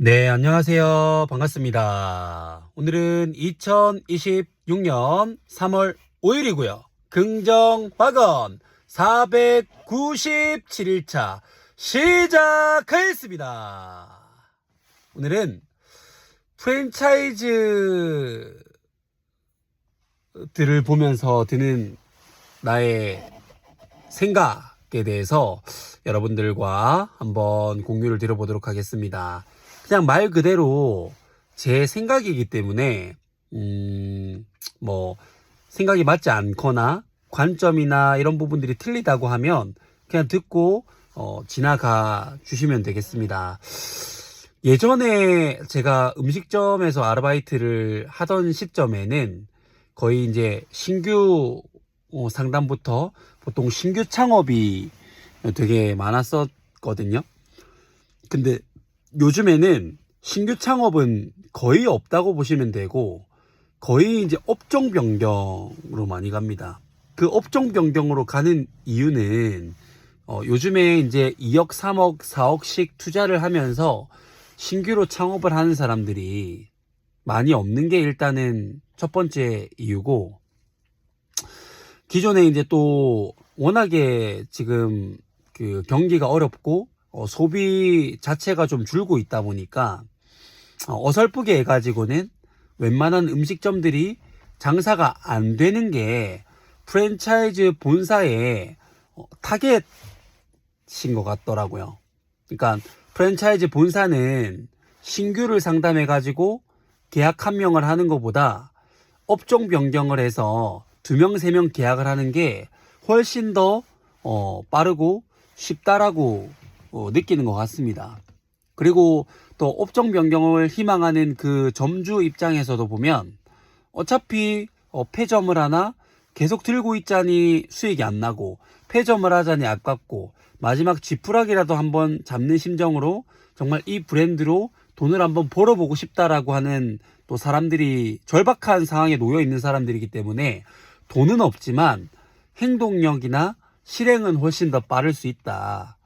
네, 안녕하세요. 반갑습니다. 오늘은 2026년 3월 5일이고요. 긍정화건 497일차 시작하겠습니다. 오늘은 프랜차이즈들을 보면서 드는 나의 생각에 대해서 여러분들과 한번 공유를 드려보도록 하겠습니다. 그냥 말 그대로 제 생각이기 때문에 생각이 맞지 않거나 관점이나 이런 부분들이 틀리다고 하면 그냥 듣고 지나가 주시면 되겠습니다. 예전에 제가 음식점에서 아르바이트를 하던 시점에는 거의 이제 신규 상담부터 보통 신규 창업이 되게 많았었거든요. 근데 요즘에는 신규 창업은 거의 없다고 보시면 되고, 거의 이제 업종 변경으로 많이 갑니다. 그 업종 변경으로 가는 이유는 요즘에 이제 2억, 3억, 4억씩 투자를 하면서 신규로 창업을 하는 사람들이 많이 없는 게 일단은 첫 번째 이유고, 기존에 이제 또 워낙에 지금 그 경기가 어렵고 소비 자체가 좀 줄고 있다 보니까 어설프게 해가지고는 웬만한 음식점들이 장사가 안 되는 게 프랜차이즈 본사의 타겟인 것 같더라고요. 그러니까 프랜차이즈 본사는 신규를 상담해가지고 계약 한 명을 하는 것보다 업종 변경을 해서 2명, 3명 계약을 하는 게 훨씬 더 빠르고 쉽다라고 느끼는 것 같습니다. 그리고 또 업종 변경을 희망하는 그 점주 입장에서도 보면 어차피 폐점을 하나 계속 들고 있자니 수익이 안 나고 폐점을 하자니 아깝고 마지막 지푸라기라도 한번 잡는 심정으로 정말 이 브랜드로 돈을 한번 벌어보고 싶다라고 하는 또 사람들이 절박한 상황에 놓여 있는 사람들이기 때문에 돈은 없지만 행동력이나 실행은 훨씬 더 빠를 수 있다.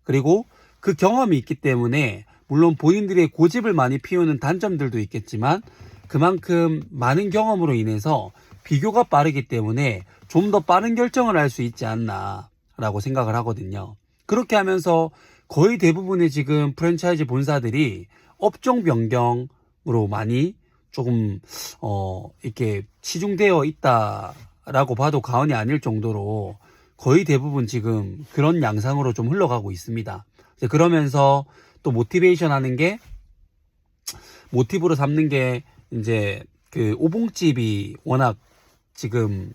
그리고 그 경험이 있기 때문에 물론 본인들의 고집을 많이 피우는 단점들도 있겠지만 그만큼 많은 경험으로 인해서 비교가 빠르기 때문에 좀 더 빠른 결정을 할 수 있지 않나 라고 생각을 하거든요. 그렇게 하면서 거의 대부분의 지금 프랜차이즈 본사들이 업종 변경으로 많이 조금 이렇게 치중되어 있다라고 봐도 과언이 아닐 정도로 거의 대부분 지금 그런 양상으로 좀 흘러가고 있습니다. 그러면서 또 모티베이션 하는 게, 모티브로 삼는 게 이제 그 오봉집이 워낙 지금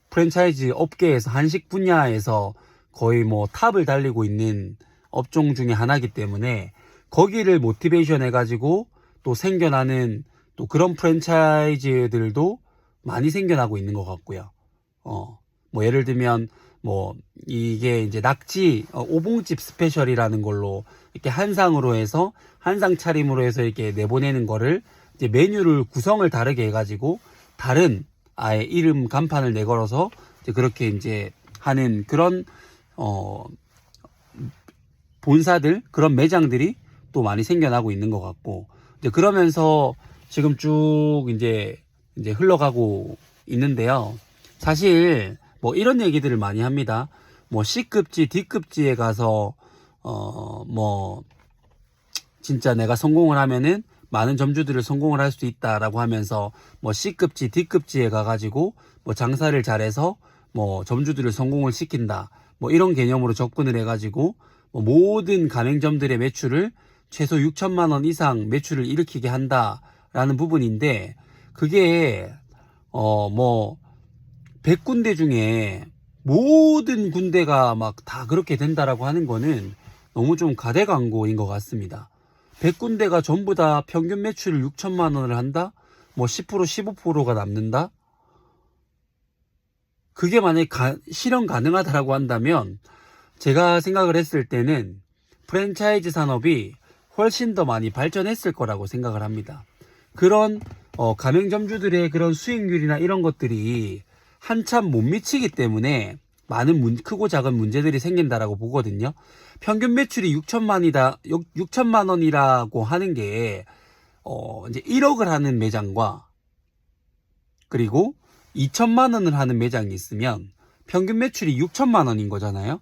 프랜차이즈 업계에서 한식 분야에서 거의 뭐 탑을 달리고 있는 업종 중에 하나이기 때문에 거기를 모티베이션 해가지고 또 생겨나는 또 그런 프랜차이즈들도 많이 생겨나고 있는 것 같고요. 뭐 예를 들면 뭐 이게 이제 낙지 오봉집 스페셜이라는 걸로 이렇게 한상으로 해서 한상 차림으로 해서 이렇게 내보내는 거를 이제 메뉴를 구성을 다르게 해가지고 다른 아예 이름 간판을 내걸어서 이제 그렇게 이제 하는 그런 본사들, 그런 매장들이 또 많이 생겨나고 있는 것 같고, 이제 그러면서 지금 쭉 이제 흘러가고 있는데요. 사실 뭐 이런 얘기들을 많이 합니다. 뭐 C급지, D급지에 가서 뭐 진짜 내가 성공을 하면은 많은 점주들을 성공을 할 수 있다라고 하면서 뭐 C급지, D급지에 가가지고 뭐 장사를 잘해서 뭐 점주들을 성공을 시킨다. 뭐 이런 개념으로 접근을 해가지고 뭐 모든 가맹점들의 매출을 최소 6천만 원 이상 매출을 일으키게 한다라는 부분인데, 그게 뭐 100군데 중에 모든 군데가 막 다 그렇게 된다라고 하는 거는 너무 좀 가대광고인 것 같습니다. 100군데가 전부 다 평균 매출을 6천만 원을 한다? 뭐 10% 15%가 남는다? 그게 만약에 실현 가능하다라고 한다면 제가 생각을 했을 때는 프랜차이즈 산업이 훨씬 더 많이 발전했을 거라고 생각을 합니다. 그런 가맹점주들의 그런 수익률이나 이런 것들이 한참 못 미치기 때문에 많은 크고 작은 문제들이 생긴다라고 보거든요. 평균 매출이 6천만 원이라고 하는 게, 이제 1억을 하는 매장과, 그리고 2천만 원을 하는 매장이 있으면 평균 매출이 6천만 원인 거잖아요.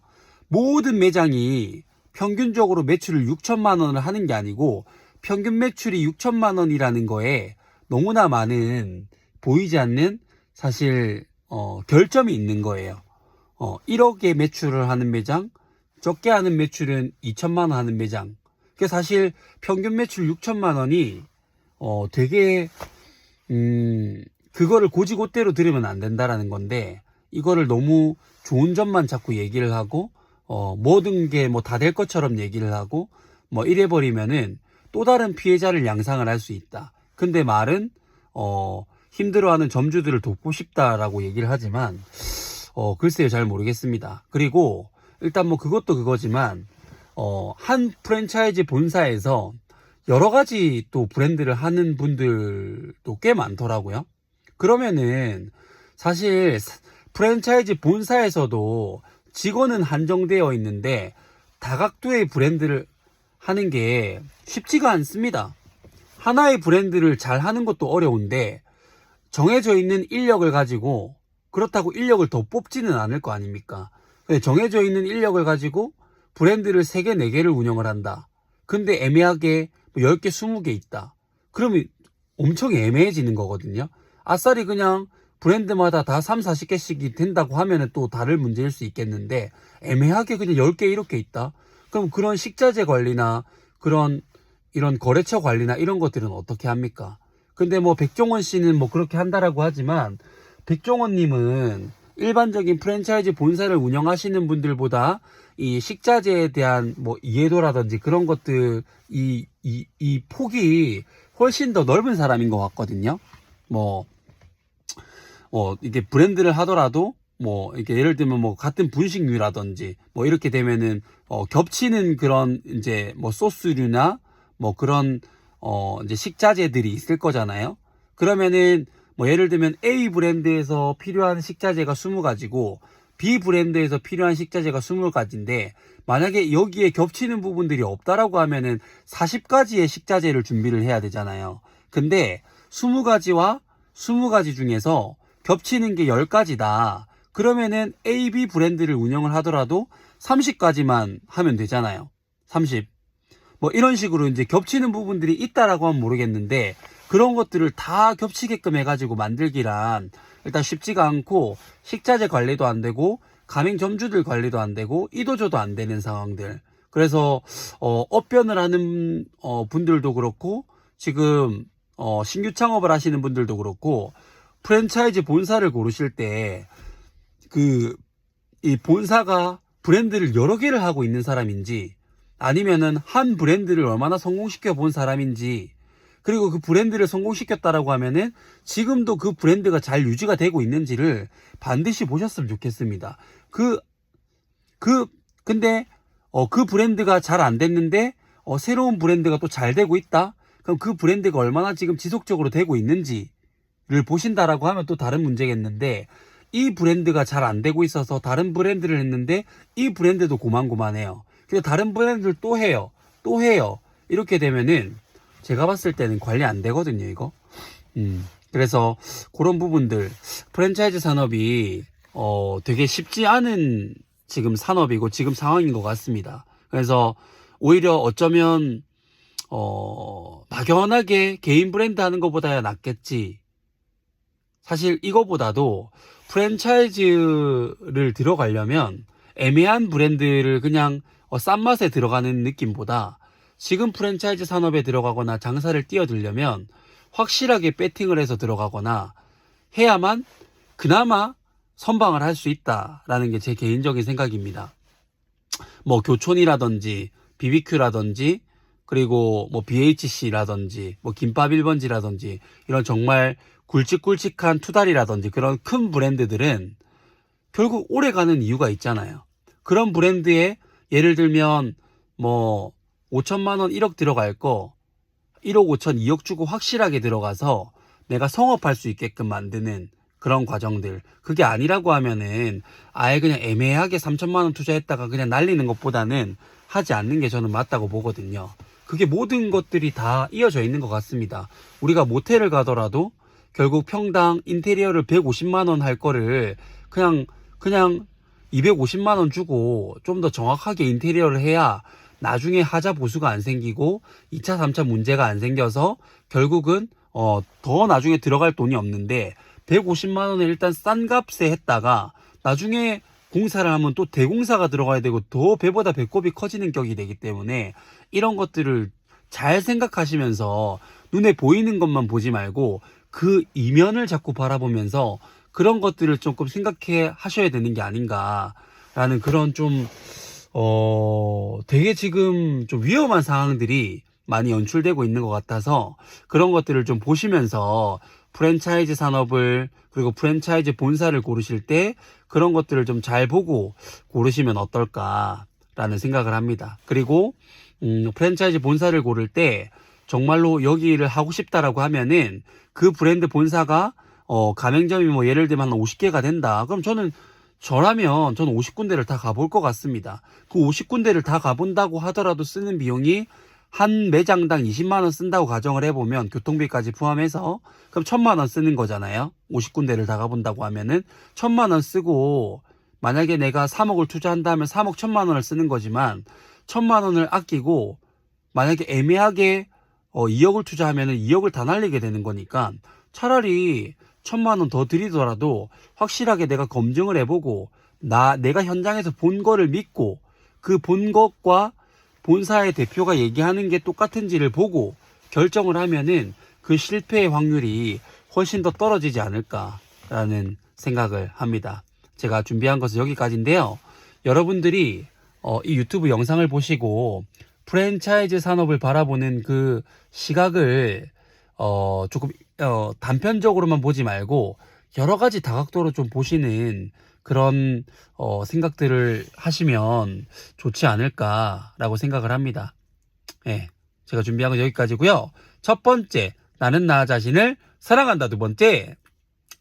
모든 매장이 평균적으로 매출을 6천만 원을 하는 게 아니고 평균 매출이 6천만 원이라는 거에 너무나 많은 보이지 않는 사실 결점이 있는 거예요. 1억의 매출을 하는 매장, 적게 하는 매출은 2천만 원 하는 매장. 그 사실 평균 매출 6천만 원이 되게 그거를 고지고대로 들으면 안 된다라는 건데, 이거를 너무 좋은 점만 자꾸 얘기를 하고 모든 게 뭐 다 될 것처럼 얘기를 하고 뭐 이래버리면은 또 다른 피해자를 양상을 할 수 있다. 근데 말은 힘들어하는 점주들을 돕고 싶다라고 얘기를 하지만 글쎄요, 잘 모르겠습니다. 그리고 일단 뭐 그것도 그거지만 한 프랜차이즈 본사에서 여러 가지 또 브랜드를 하는 분들도 꽤 많더라고요. 그러면은 사실 프랜차이즈 본사에서도 직원은 한정되어 있는데 다각도의 브랜드를 하는 게 쉽지가 않습니다. 하나의 브랜드를 잘 하는 것도 어려운데 정해져 있는 인력을 가지고, 그렇다고 인력을 더 뽑지는 않을 거 아닙니까? 근데 정해져 있는 인력을 가지고 브랜드를 3개, 4개를 운영을 한다. 근데 애매하게 10개, 20개 있다. 그러면 엄청 애매해지는 거거든요. 아싸리 그냥 브랜드마다 다 3, 40개씩이 된다고 하면은 또 다른 문제일 수 있겠는데, 애매하게 그냥 10개 이렇게 있다. 그럼 그런 식자재 관리나 이런 거래처 관리나 이런 것들은 어떻게 합니까? 근데 뭐 백종원 씨는 뭐 그렇게 한다라고 하지만, 백종원 님은 일반적인 프랜차이즈 본사를 운영하시는 분들보다 이 식자재에 대한 뭐 이해도라든지 그런 것들, 이 폭이 훨씬 더 넓은 사람인 것 같거든요. 이게 브랜드를 하더라도 이렇게 예를 들면 같은 분식류라든지 이렇게 되면은 겹치는 그런 이제 소스류나 그런 이제 식자재들이 있을 거잖아요. 그러면은 예를 들면 A 브랜드에서 필요한 식자재가 20가지고 B 브랜드에서 필요한 식자재가 20가지인데, 만약에 여기에 겹치는 부분들이 없다라고 하면은 40가지의 식자재를 준비를 해야 되잖아요. 근데 20가지와 20가지 중에서 겹치는 게 10가지다. 그러면은 A, B 브랜드를 운영을 하더라도 30가지만 하면 되잖아요. 30. 이런 식으로 이제 겹치는 부분들이 있다라고 하면 모르겠는데, 그런 것들을 다 겹치게끔 해가지고 만들기란 일단 쉽지가 않고, 식자재 관리도 안 되고 가맹점주들 관리도 안 되고 이도저도 안 되는 상황들. 그래서 업변을 하는 분들도 그렇고, 지금 신규 창업을 하시는 분들도 그렇고, 프랜차이즈 본사를 고르실 때 이 본사가 브랜드를 여러 개를 하고 있는 사람인지, 아니면은 한 브랜드를 얼마나 성공시켜 본 사람인지, 그리고 그 브랜드를 성공시켰다라고 하면은 지금도 그 브랜드가 잘 유지가 되고 있는지를 반드시 보셨으면 좋겠습니다. 근데 그 브랜드가 잘 안 됐는데 새로운 브랜드가 또 잘 되고 있다? 그럼 그 브랜드가 얼마나 지금 지속적으로 되고 있는지를 보신다라고 하면 또 다른 문제겠는데, 이 브랜드가 잘 안 되고 있어서 다른 브랜드를 했는데 이 브랜드도 고만고만해요. 근데 다른 브랜드를 또 해요. 이렇게 되면은 제가 봤을 때는 관리 안 되거든요, 이거. 그래서 그런 부분들, 프랜차이즈 산업이 되게 쉽지 않은 지금 산업이고 지금 상황인 것 같습니다. 그래서 오히려 어쩌면 막연하게 개인 브랜드 하는 것보다야 낫겠지. 사실 이거보다도 프랜차이즈를 들어가려면 애매한 브랜드를 그냥 싼 맛에 들어가는 느낌보다, 지금 프랜차이즈 산업에 들어가거나 장사를 뛰어들려면 확실하게 배팅을 해서 들어가거나 해야만 그나마 선방을 할 수 있다라는 게 제 개인적인 생각입니다. 교촌이라든지 BBQ라든지 그리고 BHC라든지 김밥 1번지라든지 이런 정말 굵직굵직한 투다리라든지 그런 큰 브랜드들은 결국 오래가는 이유가 있잖아요. 그런 브랜드에 예를 들면 5천만 원 1억 들어갈 거 1억 5천 2억 주고 확실하게 들어가서 내가 성업할 수 있게끔 만드는 그런 과정들, 그게 아니라고 하면은 아예 그냥 애매하게 3천만 원 투자했다가 그냥 날리는 것보다는 하지 않는 게 저는 맞다고 보거든요. 그게 모든 것들이 다 이어져 있는 것 같습니다. 우리가 모텔을 가더라도 결국 평당 인테리어를 150만 원 할 거를 그냥 250만 원 주고 좀 더 정확하게 인테리어를 해야 나중에 하자 보수가 안 생기고 2차, 3차 문제가 안 생겨서 결국은 더 나중에 들어갈 돈이 없는데 150만 원을 일단 싼 값에 했다가 나중에 공사를 하면 또 대공사가 들어가야 되고 더 배보다 배꼽이 커지는 격이 되기 때문에 이런 것들을 잘 생각하시면서 눈에 보이는 것만 보지 말고 그 이면을 자꾸 바라보면서 그런 것들을 조금 생각해 하셔야 되는 게 아닌가라는 그런 좀 되게 지금 좀 위험한 상황들이 많이 연출되고 있는 것 같아서 그런 것들을 좀 보시면서 프랜차이즈 산업을 그리고 프랜차이즈 본사를 고르실 때 그런 것들을 좀 잘 보고 고르시면 어떨까라는 생각을 합니다. 그리고 프랜차이즈 본사를 고를 때 정말로 여기를 하고 싶다라고 하면은 그 브랜드 본사가 가맹점이 뭐 예를 들면 한 50개가 된다. 그럼 저라면 저는 50군데를 다 가볼 것 같습니다. 그 50군데를 다 가본다고 하더라도 쓰는 비용이 한 매장당 20만 원 쓴다고 가정을 해보면 교통비까지 포함해서 그럼 1,000만 원 쓰는 거잖아요. 50군데를 다 가본다고 하면은 1,000만 원 쓰고 만약에 내가 3억을 투자한다면 3억 1,000만 원을 쓰는 거지만 1,000만 원을 아끼고 만약에 애매하게 2억을 투자하면은 2억을 다 날리게 되는 거니까 차라리 1,000만 원 더 들이더라도 확실하게 내가 검증을 해보고 내가 현장에서 본 거를 믿고 그 본 것과 본사의 대표가 얘기하는 게 똑같은지를 보고 결정을 하면은 그 실패의 확률이 훨씬 더 떨어지지 않을까라는 생각을 합니다. 제가 준비한 것은 여기까지인데요. 여러분들이 이 유튜브 영상을 보시고 프랜차이즈 산업을 바라보는 그 시각을 조금 단편적으로만 보지 말고 여러 가지 다각도로 좀 보시는 그런 생각들을 하시면 좋지 않을까라고 생각을 합니다. 예, 제가 준비한 건 여기까지고요. 첫 번째, 나는 나 자신을 사랑한다. 두 번째,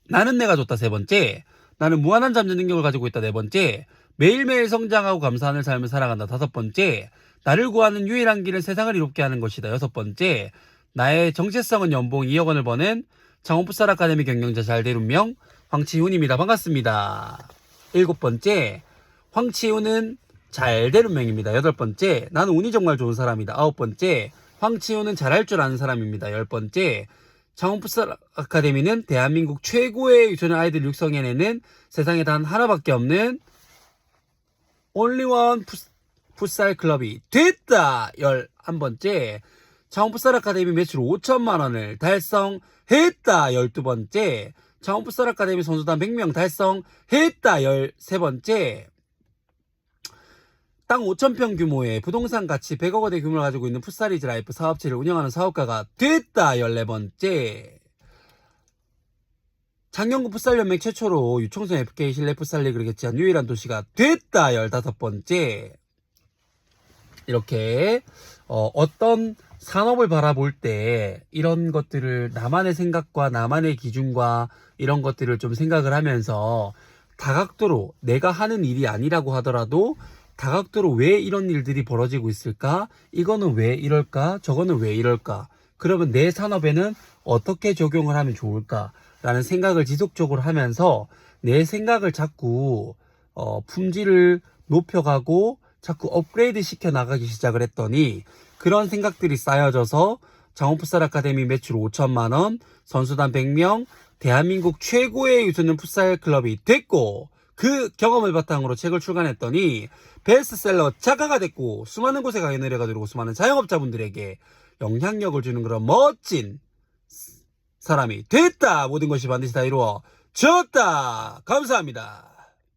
나는 내가 좋다. 세 번째, 나는 무한한 잠재 능력을 가지고 있다. 네 번째, 매일매일 성장하고 감사하는 삶을 살아간다. 다섯 번째, 나를 구하는 유일한 길은 세상을 이롭게 하는 것이다. 여섯 번째, 나의 정체성은 연봉 2억 원을 버는 창원풋살 아카데미 경영자 잘될 운명 황치훈입니다. 반갑습니다. 일곱 번째, 황치훈은 잘될 운명입니다. 여덟 번째, 나는 운이 정말 좋은 사람이다. 아홉 번째, 황치훈은 잘할 줄 아는 사람입니다. 열 번째, 창원풋살 아카데미는 대한민국 최고의 유소년 아이들 육성해내는 세상에 단 하나밖에 없는 올리원 풋살 클럽이 됐다. 11번째, 창원풋살 아카데미 매출 5천만 원을 달성했다. 12번째, 창원풋살 아카데미 선수단 100명 달성했다. 13번째, 땅 5,000평 규모의 부동산 가치 100억 원의 규모를 가지고 있는 풋살이즈 라이프 사업체를 운영하는 사업가가 됐다. 14번째, 창경구 풋살연맹 최초로 유청소 FK 실내 풋살 리그를 개최한 유일한 도시가 됐다. 15번째, 이렇게 어떤 산업을 바라볼 때 이런 것들을 나만의 생각과 나만의 기준과 이런 것들을 좀 생각을 하면서 다각도로 내가 하는 일이 아니라고 하더라도 다각도로 왜 이런 일들이 벌어지고 있을까? 이거는 왜 이럴까? 저거는 왜 이럴까? 그러면 내 산업에는 어떻게 적용을 하면 좋을까? 라는 생각을 지속적으로 하면서 내 생각을 자꾸 품질을 높여가고 자꾸 업그레이드 시켜 나가기 시작을 했더니 그런 생각들이 쌓여져서 창원풋살 아카데미 매출 5천만 원, 선수단 100명, 대한민국 최고의 유소년 풋살 클럽이 됐고 그 경험을 바탕으로 책을 출간했더니 베스트셀러 작가가 됐고 수많은 곳에 강연을 해가지고 수많은 자영업자분들에게 영향력을 주는 그런 멋진 사람이 됐다. 모든 것이 반드시 다 이루어졌다. 감사합니다.